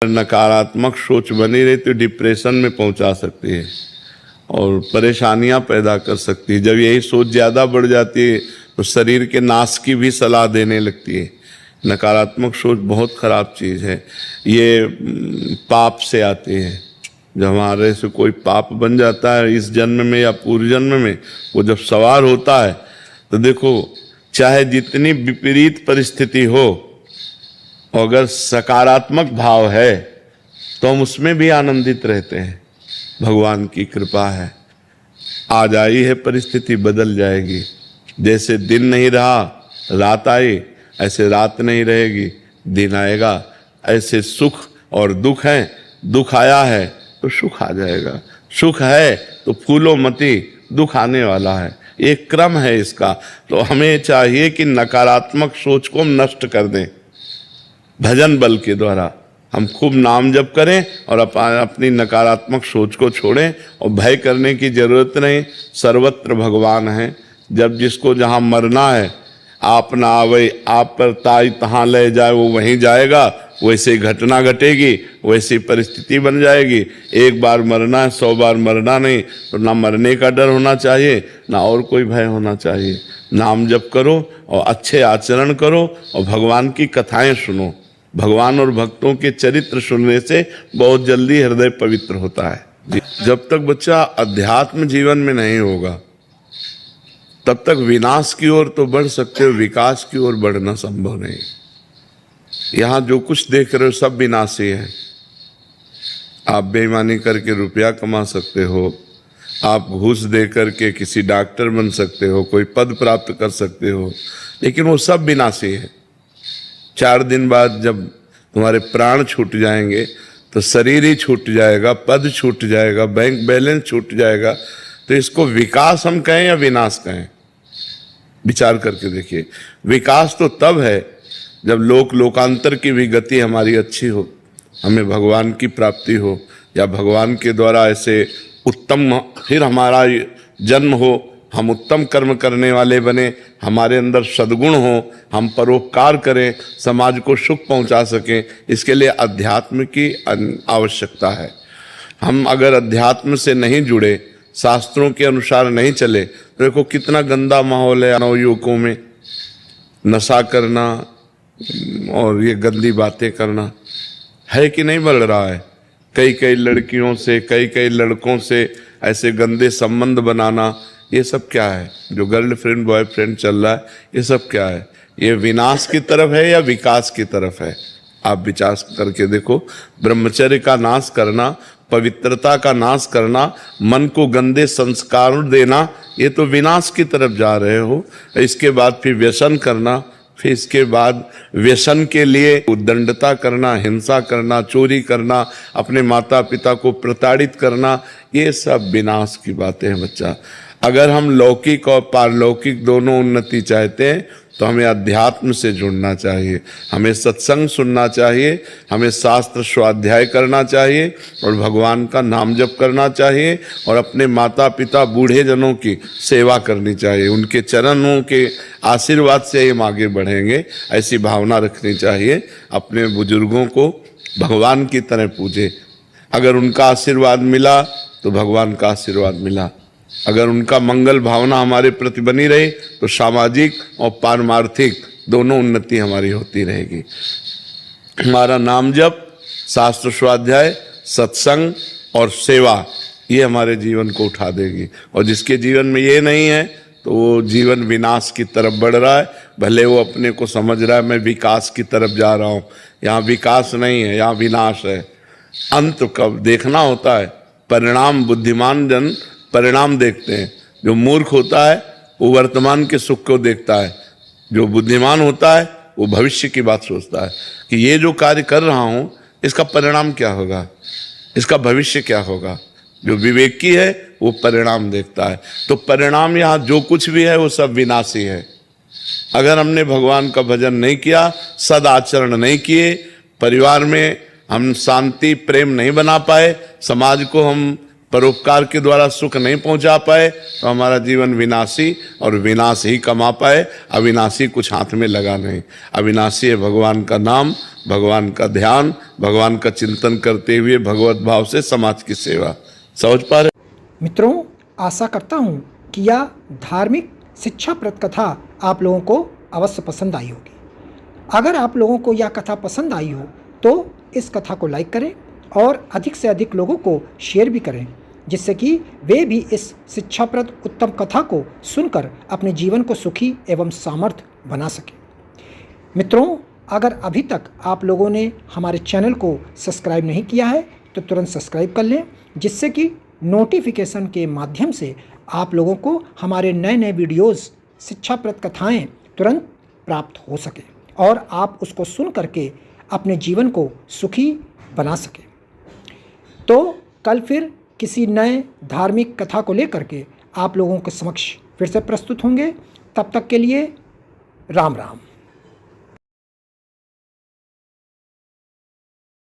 नकारात्मक सोच बनी रही तो डिप्रेशन में पहुंचा सकती है और परेशानियां पैदा कर सकती है। जब यही सोच ज़्यादा बढ़ जाती है तो शरीर के नाश की भी सलाह देने लगती है। नकारात्मक सोच बहुत खराब चीज़ है। ये पाप से आती है। जब हमारे से कोई पाप बन जाता है इस जन्म में या पूर्व जन्म में, वो जब सवार होता है तो देखो, चाहे जितनी विपरीत परिस्थिति हो, अगर सकारात्मक भाव है तो हम उसमें भी आनंदित रहते हैं। भगवान की कृपा है। आज आई है परिस्थिति, बदल जाएगी। जैसे दिन नहीं रहा, रात आई, ऐसे रात नहीं रहेगी, दिन आएगा। ऐसे सुख और दुख है, दुख आया है तो सुख आ जाएगा, सुख है तो फूलो मती, दुख आने वाला है। एक क्रम है इसका। तो हमें चाहिए कि नकारात्मक सोच को हम नष्ट कर दें। भजन बल के द्वारा हम खूब नाम जप करें और अपनी नकारात्मक सोच को छोड़ें। और भय करने की जरूरत नहीं, सर्वत्र भगवान है। जब जिसको जहाँ मरना है, आप ना आवे आप पर ताई तहाँ ले जाए, वो वहीं जाएगा। वैसे घटना घटेगी, वैसी परिस्थिति बन जाएगी। एक बार मरना है, 100 बार मरना नहीं। तो ना मरने का डर होना चाहिए, ना और कोई भय होना चाहिए। नाम जप करो और अच्छे आचरण करो और भगवान की कथाएं सुनो। भगवान और भक्तों के चरित्र सुनने से बहुत जल्दी हृदय पवित्र होता है। जब तक बच्चा अध्यात्म जीवन में नहीं होगा तब तक विनाश की ओर तो बढ़ सकते हो, विकास की ओर बढ़ना संभव नहीं। यहाँ जो कुछ देख रहे हो सब विनाशी है। आप बेईमानी करके रुपया कमा सकते हो, आप घूस दे करके किसी डॉक्टर बन सकते हो, कोई पद प्राप्त कर सकते हो, लेकिन वो सब विनाशी है। 4 दिन बाद जब तुम्हारे प्राण छूट जाएंगे तो शरीर ही छूट जाएगा, पद छूट जाएगा, बैंक बैलेंस छूट जाएगा। तो इसको विकास हम कहें या विनाश कहें? विचार करके देखिए। विकास तो तब है जब लोकांतर की भी गति हमारी अच्छी हो, हमें भगवान की प्राप्ति हो, या भगवान के द्वारा ऐसे उत्तम फिर हमारा जन्म हो, हम उत्तम कर्म करने वाले बने, हमारे अंदर सद्गुण हो, हम परोपकार करें, समाज को सुख पहुंचा सकें। इसके लिए अध्यात्म की आवश्यकता है। हम अगर अध्यात्म से नहीं जुड़े, शास्त्रों के अनुसार नहीं चले, तो देखो कितना गंदा माहौल है नवयुवकों में। नशा करना और ये गंदी बातें करना है कि नहीं बढ़ रहा है? कई लड़कियों से, कई लड़कों से ऐसे गंदे संबंध बनाना, ये सब क्या है? जो गर्लफ्रेंड बॉयफ्रेंड चल रहा है, ये सब क्या है? ये विनाश की तरफ है या विकास की तरफ है? आप विचार करके देखो। ब्रह्मचर्य का नाश करना, पवित्रता का नाश करना, मन को गंदे संस्कार देना, ये तो विनाश की तरफ जा रहे हो। इसके बाद फिर व्यसन करना, फिर इसके बाद व्यसन के लिए उद्दंडता करना, हिंसा करना, चोरी करना, अपने माता पिता को प्रताड़ित करना, ये सब विनाश की बातें हैं बच्चा। अगर हम लौकिक और पारलौकिक दोनों उन्नति चाहते हैं तो हमें अध्यात्म से जुड़ना चाहिए, हमें सत्संग सुनना चाहिए, हमें शास्त्र स्वाध्याय करना चाहिए और भगवान का नाम जप करना चाहिए और अपने माता पिता बूढ़े जनों की सेवा करनी चाहिए। उनके चरणों के आशीर्वाद से हम आगे बढ़ेंगे, ऐसी भावना रखनी चाहिए। अपने बुजुर्गों को भगवान की तरह पूजे। अगर उनका आशीर्वाद मिला तो भगवान का आशीर्वाद मिला। अगर उनका मंगल भावना हमारे प्रति बनी रही तो सामाजिक और पारमार्थिक दोनों उन्नति हमारी होती रहेगी। हमारा नाम जप, शास्त्र स्वाध्याय, सत्संग और सेवा, ये हमारे जीवन को उठा देगी। और जिसके जीवन में ये नहीं है तो वो जीवन विनाश की तरफ बढ़ रहा है। भले वो अपने को समझ रहा है मैं विकास की तरफ जा रहा हूँ, यहाँ विकास नहीं है, यहाँ विनाश है। अंत कब देखना होता है? परिणाम। बुद्धिमान जन परिणाम देखते हैं। जो मूर्ख होता है वो वर्तमान के सुख को देखता है, जो बुद्धिमान होता है वो भविष्य की बात सोचता है कि ये जो कार्य कर रहा हूँ इसका परिणाम क्या होगा, इसका भविष्य क्या होगा। जो विवेकी है वो परिणाम देखता है। तो परिणाम यहाँ जो कुछ भी है वो सब विनाशी है। अगर हमने भगवान का भजन नहीं किया, सदाचरण नहीं किए, परिवार में हम शांति प्रेम नहीं बना पाए, समाज को हम परोपकार के द्वारा सुख नहीं पहुंचा पाए तो हमारा जीवन विनाशी और विनाश ही कमा पाए। अविनाशी कुछ हाथ में लगा नहीं। अविनाशी है भगवान का नाम, भगवान का ध्यान, भगवान का चिंतन करते हुए भगवत भाव से समाज की सेवा। समझ पा रहे मित्रों, आशा करता हूँ कि यह धार्मिक शिक्षाप्रद कथा आप लोगों को अवश्य पसंद आई होगी। अगर आप लोगों को यह कथा पसंद आई हो तो इस कथा को लाइक करें और अधिक से अधिक लोगों को शेयर भी करें, जिससे कि वे भी इस शिक्षाप्रद उत्तम कथा को सुनकर अपने जीवन को सुखी एवं सामर्थ्य बना सकें। मित्रों, अगर अभी तक आप लोगों ने हमारे चैनल को सब्सक्राइब नहीं किया है तो तुरंत सब्सक्राइब कर लें, जिससे कि नोटिफिकेशन के माध्यम से आप लोगों को हमारे नए नए वीडियोज़, शिक्षाप्रद कथाएँ तुरंत प्राप्त हो सके और आप उसको सुन करके अपने जीवन को सुखी बना सकें। तो कल फिर किसी नए धार्मिक कथा को लेकर के आप लोगों के समक्ष फिर से प्रस्तुत होंगे। तब तक के लिए राम राम।